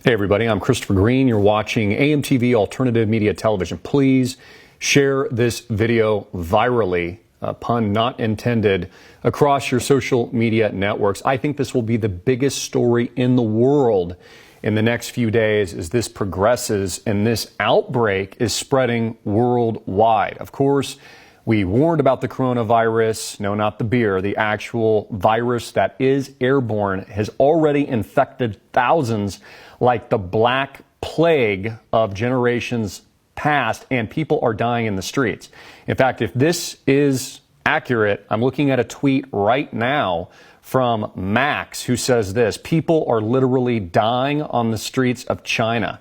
Hey everybody, I'm Christopher Green. You're watching AMTV Alternative Media Television. Please share this video virally, pun not intended, across your social media networks. I think this will be the biggest story in the world in the next few days as this progresses and this outbreak is spreading worldwide. Of course, we warned about the coronavirus. No, not the beer. The actual virus that is airborne has already infected thousands like the Black Plague of generations past, and people are dying in the streets. In fact, if this is accurate, I'm looking at a tweet right now from Max who says this: people are literally dying on the streets of China.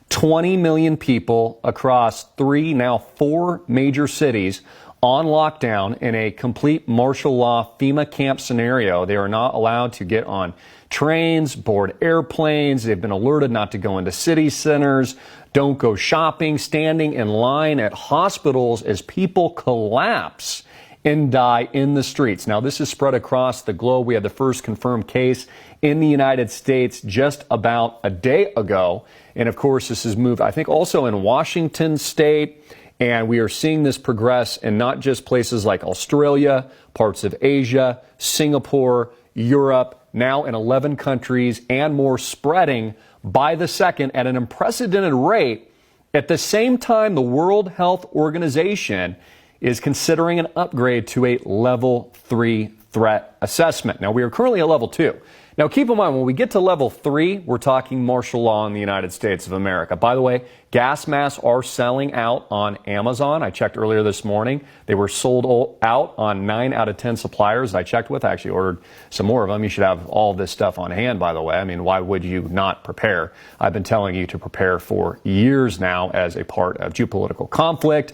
20 million people across 3, now 4 major cities on lockdown in a complete martial law FEMA camp scenario. They are not allowed to get on trains, board airplanes. They've been alerted not to go into city centers, don't go shopping, standing in line at hospitals as people collapse and die in the streets. Now, this is spread across the globe. We had the first confirmed case in the United States just about a day ago. And of course, this has moved, I think, also in Washington state. And we are seeing this progress in not just places like Australia, parts of Asia, Singapore, Europe, now in 11 countries and more, spreading by the second at an unprecedented rate. At the same time, the World Health Organization is considering an upgrade to a level 3 threat assessment. Now, we are currently at level 2. Now, keep in mind, when we get to level 3, we're talking martial law in the United States of America. By the way, gas masks are selling out on Amazon. I checked earlier this morning. They were sold out on 9 out of 10 suppliers I checked with. I actually ordered some more of them. You should have all this stuff on hand, by the way. I mean, why would you not prepare? I've been telling you to prepare for years now as a part of geopolitical conflict,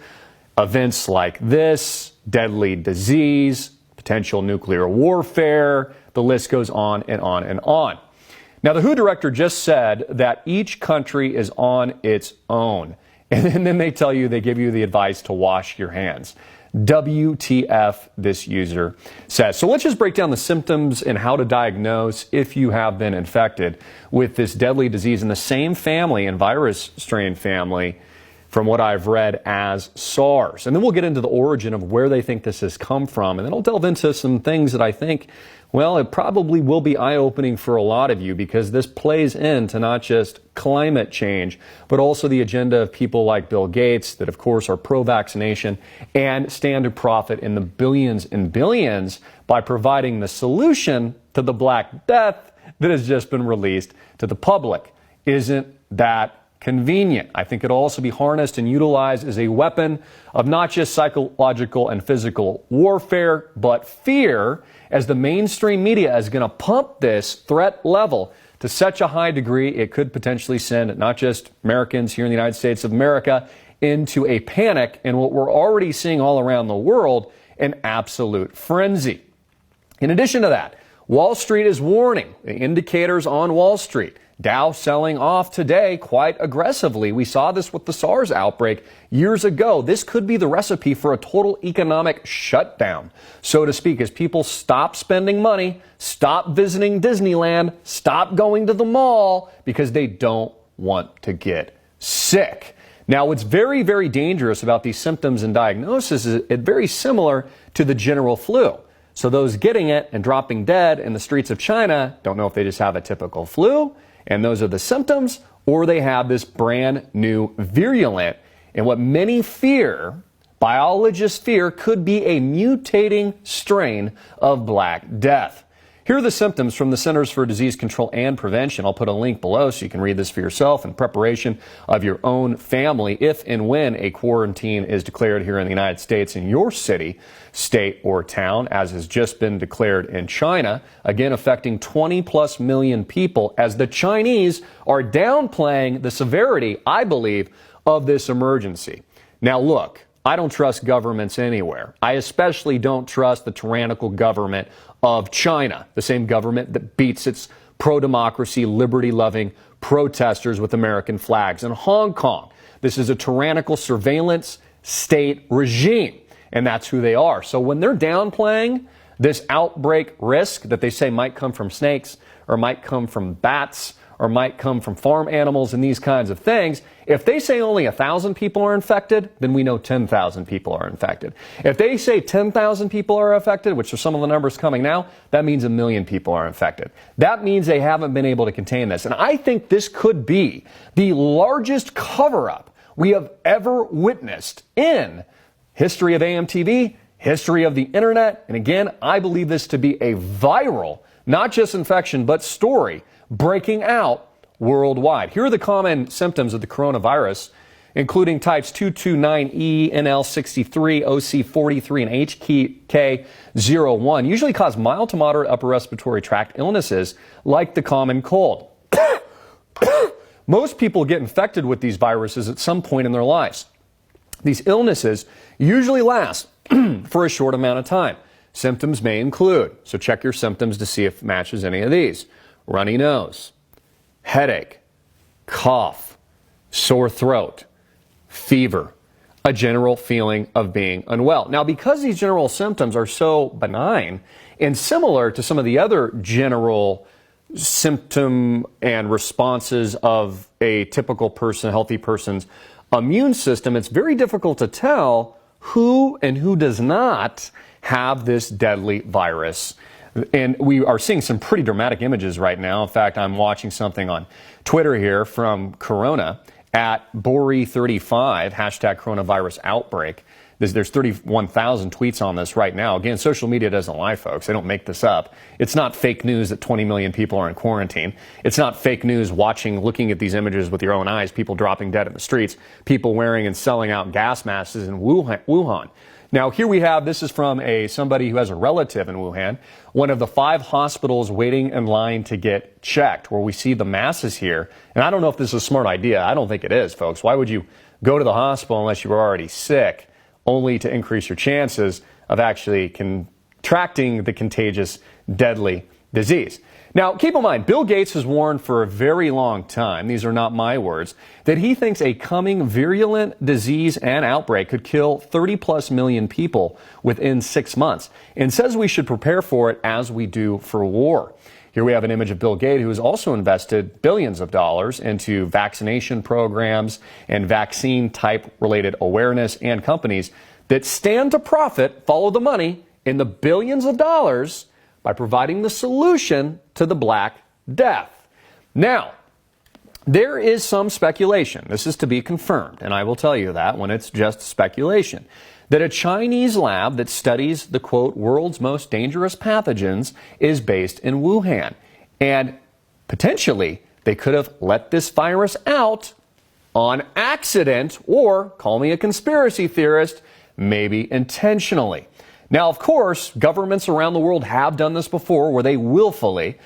events like this, deadly disease, potential nuclear warfare. The list goes on and on and on. Now, the WHO director just said that each country is on its own. And then they tell you, they give you the advice to wash your hands. WTF, this user says. So let's just break down the symptoms and how to diagnose if you have been infected with this deadly disease in the same family and virus strain family, from what I've read, as SARS. And then we'll get into the origin of where they think this has come from. And then I'll delve into some things that I think, well, it probably will be eye-opening for a lot of you, because this plays into not just climate change, but also the agenda of people like Bill Gates that, of course, are pro-vaccination and stand to profit in the billions and billions by providing the solution to the Black Death that has just been released to the public. Isn't that convenient? I think it'll also be harnessed and utilized as a weapon of not just psychological and physical warfare, but fear, as the mainstream media is going to pump this threat level to such a high degree it could potentially send not just Americans here in the United States of America into a panic, and what we're already seeing all around the world, an absolute frenzy. In addition to that, Wall Street is warning. The indicators on Wall Street, Dow selling off today quite aggressively. We saw this with the SARS outbreak years ago. This could be the recipe for a total economic shutdown, so to speak, as people stop spending money, stop visiting Disneyland, stop going to the mall because they don't want to get sick. Now, what's very, very dangerous about these symptoms and diagnosis is it's very similar to the general flu. So those getting it and dropping dead in the streets of China don't know if they just have a typical flu, and those are the symptoms, or they have this brand new virulent, and what many fear, biologists fear, could be a mutating strain of Black Death. Here are the symptoms from the Centers for Disease Control and Prevention. I'll put a link below so you can read this for yourself in preparation of your own family if and when a quarantine is declared here in the United States in your city, state, or town, as has just been declared in China, again affecting 20+ million people, as the Chinese are downplaying the severity, I believe, of this emergency. Now, look, I don't trust governments anywhere. I especially don't trust the tyrannical government of China, the same government that beats its pro-democracy, liberty-loving protesters with American flags. In Hong Kong, this is a tyrannical surveillance state regime, and that's who they are. So when they're downplaying this outbreak risk that they say might come from snakes or might come from bats or might come from farm animals and these kinds of things. If they say only 1,000 people are infected, then we know 10,000 people are infected. If they say 10,000 people are affected, which are some of the numbers coming now, that means 1 million people are infected. That means they haven't been able to contain this. And I think this could be the largest cover-up we have ever witnessed in history of AMTV, history of the internet. And again, I believe this to be a viral, not just infection, but story breaking out worldwide. Here are the common symptoms of the coronavirus, including types 229E, NL63, OC43, and HK01, usually cause mild to moderate upper respiratory tract illnesses like the common cold. Most people get infected with these viruses at some point in their lives. These illnesses usually last for a short amount of time. Symptoms may include, so check your symptoms to see if it matches any of these: runny nose, headache, cough, sore throat, fever, a general feeling of being unwell. Now, because these general symptoms are so benign and similar to some of the other general symptom and responses of a typical person, healthy person's immune system, it's very difficult to tell who and who does not have this deadly virus. And we are seeing some pretty dramatic images right now. In fact, I'm watching something on Twitter here from Corona at Bori35, hashtag coronavirus outbreak. There's 31,000 tweets on this right now. Again, social media doesn't lie, folks. They don't make this up. It's not fake news that 20 million people are in quarantine. It's not fake news looking at these images with your own eyes, people dropping dead in the streets, people wearing and selling out gas masks in Wuhan. Now, here we have, this is from somebody who has a relative in Wuhan, one of the 5 hospitals waiting in line to get checked, where we see the masses here. And I don't know if this is a smart idea. I don't think it is, folks. Why would you go to the hospital unless you were already sick, only to increase your chances of actually contracting the contagious, deadly disease? Now, keep in mind, Bill Gates has warned for a very long time, these are not my words, that he thinks a coming virulent disease and outbreak could kill 30+ million people within 6 months, and says we should prepare for it as we do for war. Here we have an image of Bill Gates, who has also invested billions of dollars into vaccination programs and vaccine-type related awareness, and companies that stand to profit, follow the money, in the billions of dollars by providing the solution to the Black Death. Now, there is some speculation, this is to be confirmed, and I will tell you that when it's just speculation, that a Chinese lab that studies the, quote, world's most dangerous pathogens is based in Wuhan. And potentially, they could have let this virus out on accident, or, call me a conspiracy theorist, maybe intentionally. Now, of course, governments around the world have done this before, where they willfully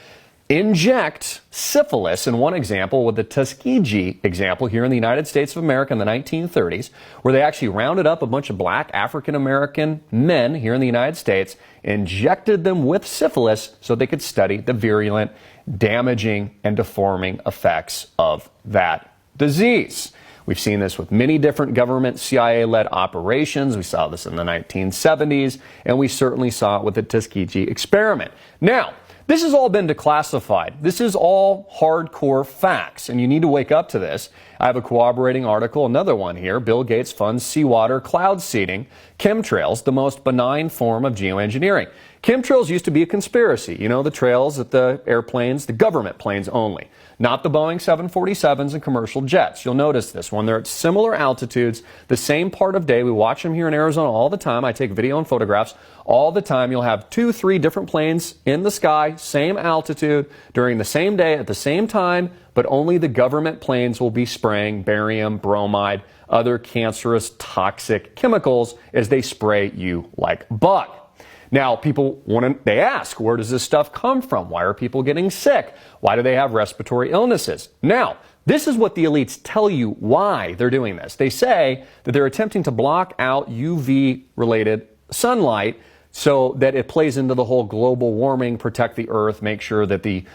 inject syphilis, in one example with the Tuskegee example here in the United States of America in the 1930s, where they actually rounded up a bunch of black African-American men here in the United States, injected them with syphilis so they could study the virulent, damaging, and deforming effects of that disease. We've seen this with many different government CIA-led operations. We saw this in the 1970s, and we certainly saw it with the Tuskegee experiment. Now, this has all been declassified. This is all hardcore facts, and you need to wake up to this. I have a corroborating article, another one here. Bill Gates funds seawater cloud seeding, chemtrails, the most benign form of geoengineering. Chemtrails used to be a conspiracy. You know, the trails at the airplanes, the government planes only, not the Boeing 747s and commercial jets. You'll notice this when they're at similar altitudes, the same part of day. We watch them here in Arizona all the time. I take video and photographs all the time. You'll have 2, 3 different planes in the sky, same altitude, during the same day at the same time, but only the government planes will be spraying barium, bromide, other cancerous, toxic chemicals as they spray you like bug. Now, they ask, where does this stuff come from? Why are people getting sick? Why do they have respiratory illnesses? Now, this is what the elites tell you why they're doing this. They say that they're attempting to block out UV-related sunlight so that it plays into the whole global warming, protect the earth, make sure that the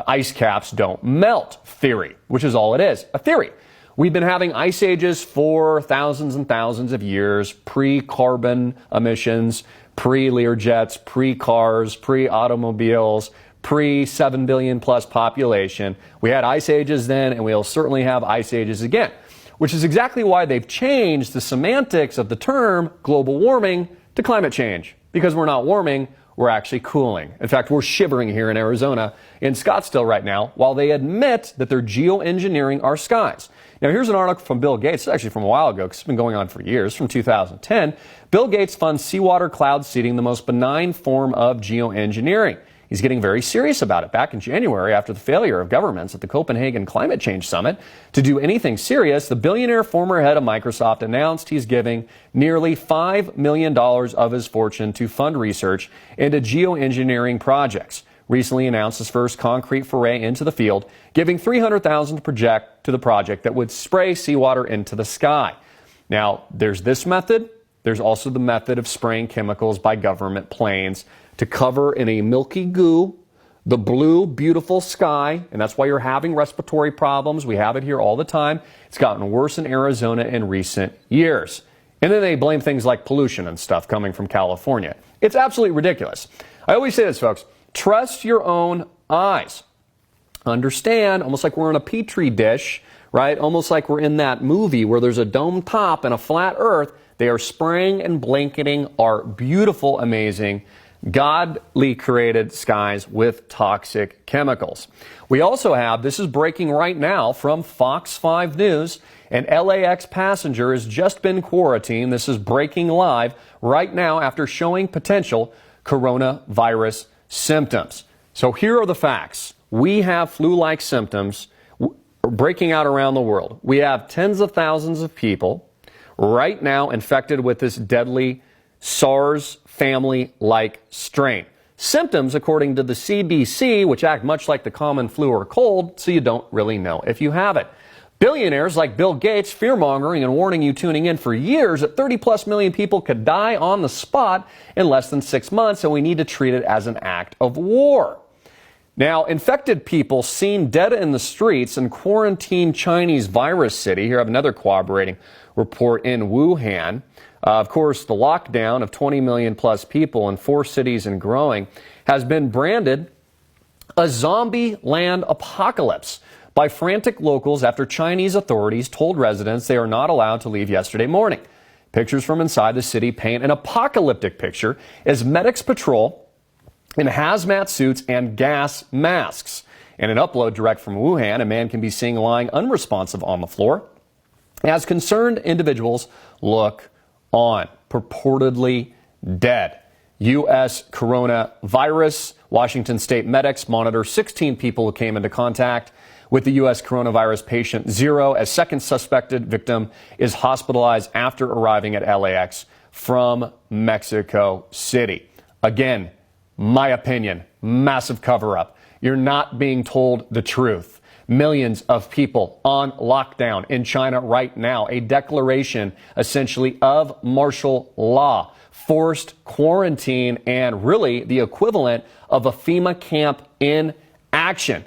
ice caps don't melt theory, which is all it is, a theory. We've been having ice ages for thousands and thousands of years, pre-carbon emissions, pre-Learjets, pre-cars, pre-automobiles, pre-7 billion plus population. We had ice ages then, and we'll certainly have ice ages again, which is exactly why they've changed the semantics of the term global warming to climate change, because we're not warming, we're actually cooling. In fact, we're shivering here in Arizona, in Scottsdale right now, while they admit that they're geoengineering our skies. Now, here's an article from Bill Gates, actually from a while ago, because it's been going on for years, from 2010. Bill Gates funds seawater cloud seeding, the most benign form of geoengineering. He's getting very serious about it. Back in January, after the failure of governments at the Copenhagen Climate Change Summit to do anything serious, the billionaire former head of Microsoft announced he's giving nearly $5 million of his fortune to fund research into geoengineering projects. Recently announced his first concrete foray into the field, giving $300,000 to the project that would spray seawater into the sky. Now, there's this method. There's also the method of spraying chemicals by government planes to cover in a milky goo the blue, beautiful sky, and that's why you're having respiratory problems. We have it here all the time. It's gotten worse in Arizona in recent years. And then they blame things like pollution and stuff coming from California. It's absolutely ridiculous. I always say this, folks. Trust your own eyes. Understand, almost like we're in a petri dish, right? Almost like we're in that movie where there's a dome top and a flat earth. They are spraying and blanketing our beautiful, amazing, godly created skies with toxic chemicals. We also have, this is breaking right now from Fox 5 News, an LAX passenger has just been quarantined. This is breaking live right now after showing potential coronavirus symptoms. So here are the facts. We have flu-like symptoms breaking out around the world. We have tens of thousands of people right now infected with this deadly SARS family-like strain. Symptoms, according to the CDC, which act much like the common flu or cold, so you don't really know if you have it. Billionaires like Bill Gates fear-mongering and warning you tuning in for years that 30-plus million people could die on the spot in less than 6 months, and we need to treat it as an act of war. Now, infected people seen dead in the streets in quarantined Chinese virus city. Here I have another corroborating report in Wuhan. Of course, the lockdown of 20 million plus people in 4 cities and growing has been branded a zombie land apocalypse by frantic locals after Chinese authorities told residents they are not allowed to leave yesterday morning. Pictures from inside the city paint an apocalyptic picture as medics patrol in hazmat suits and gas masks. In an upload direct from Wuhan, a man can be seen lying unresponsive on the floor as concerned individuals look on, purportedly dead. U.S. coronavirus. Washington state medics monitor 16 people who came into contact with the U.S. coronavirus patient 0 as second suspected victim is hospitalized after arriving at LAX from Mexico City. Again, my opinion, massive cover-up. You're not being told the truth. Millions of people on lockdown in China right now. A declaration essentially of martial law, forced quarantine, and really the equivalent of a FEMA camp in action.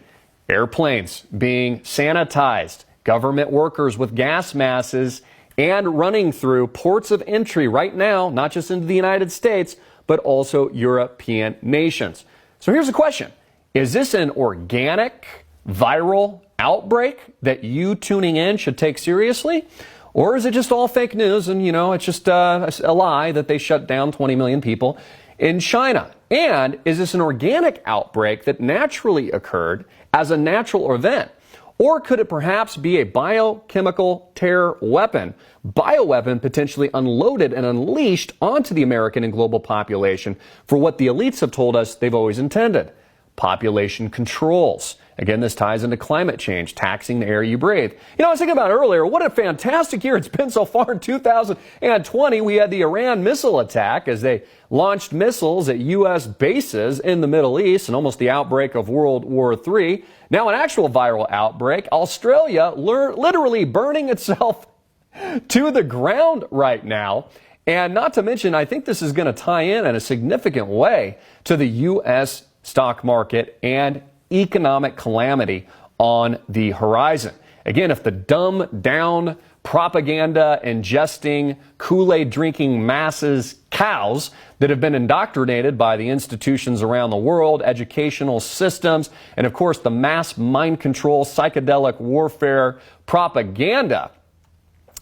Airplanes being sanitized, government workers with gas masks, and running through ports of entry right now, not just into the United States, but also European nations. So here's the question. Is this an organic, viral outbreak that you tuning in should take seriously? Or is it just all fake news and, it's just a lie that they shut down 20 million people in China? And is this an organic outbreak that naturally occurred as a natural event? Or could it perhaps be a biochemical terror weapon, bioweapon potentially unloaded and unleashed onto the American and global population for what the elites have told us they've always intended? Population controls. Again, this ties into climate change, taxing the air you breathe. I was thinking about earlier, what a fantastic year it's been so far in 2020. We had the Iran missile attack as they launched missiles at U.S. bases in the Middle East and almost the outbreak of World War III. Now an actual viral outbreak. Australia literally burning itself to the ground right now. And not to mention, I think this is going to tie in a significant way to the U.S. stock market and economic calamity on the horizon. Again, if the dumbed down propaganda ingesting Kool-Aid drinking masses cows that have been indoctrinated by the institutions around the world, educational systems, and of course the mass mind control, psychedelic warfare propaganda.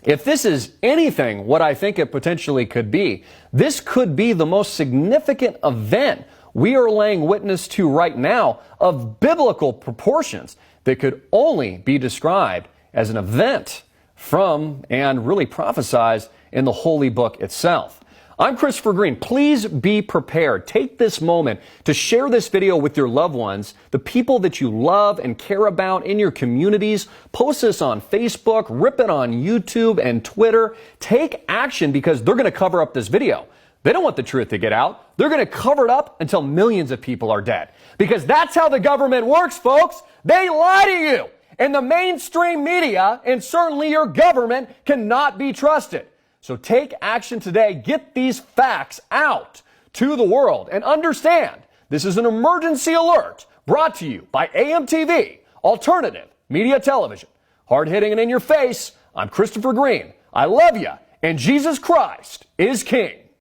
If this is anything what I think it potentially could be, this could be the most significant event we are laying witness to right now of biblical proportions that could only be described as an event from and really prophesied in the holy book itself. I'm Christopher Green. Please be prepared. Take this moment to share this video with your loved ones, the people that you love and care about in your communities. Post this on Facebook, rip it on YouTube and Twitter. Take action because they're going to cover up this video. They don't want the truth to get out. They're going to cover it up until millions of people are dead. Because that's how the government works, folks. They lie to you. And the mainstream media, and certainly your government, cannot be trusted. So take action today. Get these facts out to the world. And understand, this is an emergency alert brought to you by AMTV, Alternative Media Television. Hard-hitting and in your face, I'm Christopher Green. I love you, and Jesus Christ is King.